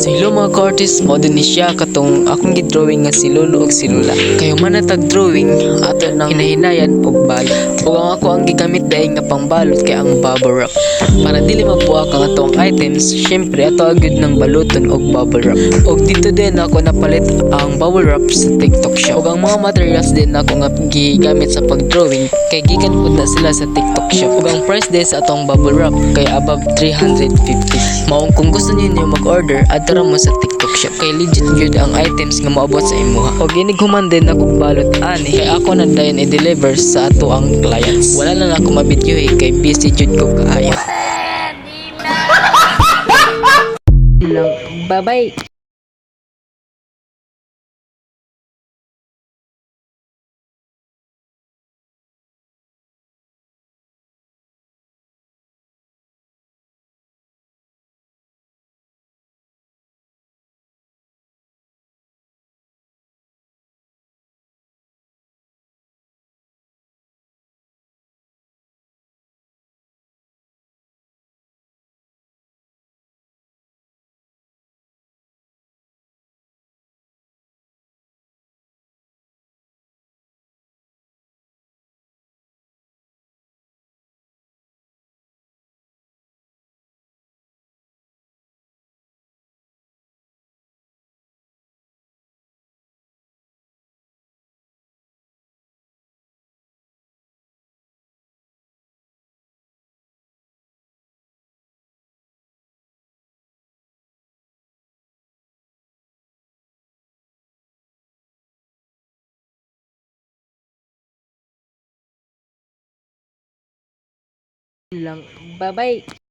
Hello mga ka-artist, mo din ni siya katong akong gidrawing nga si Lolo ug si Lola. Kayo man natag drawing ato nang hinahinayan og balot. Ug ang ako ang gigamit dayon nga pangbalot kay ang bubble wrap. Para dili mabuwak ang atong items, syempre ato agud nang baluton og bubble wrap. Ug dito din ako napalit ang bubble wrap sa TikTok shop. Ug ang mga materials din ako nga gigamit sa pagdrawing kay gikan pud na sila sa TikTok shop. Ug ang price din sa atong bubble wrap kay above 350. Maong kung gusto ninyo mag-order, adtara mo sa TikTok shop kay legit gyud ang items nga moabot sa imuha. Og inighuman din ako balot ani kay ako na dayon i-deliver sa ato ang clients. Wala na ako mabidyo kay busy jud ko kaayo. Lang, bye-bye. Lang, bye-bye.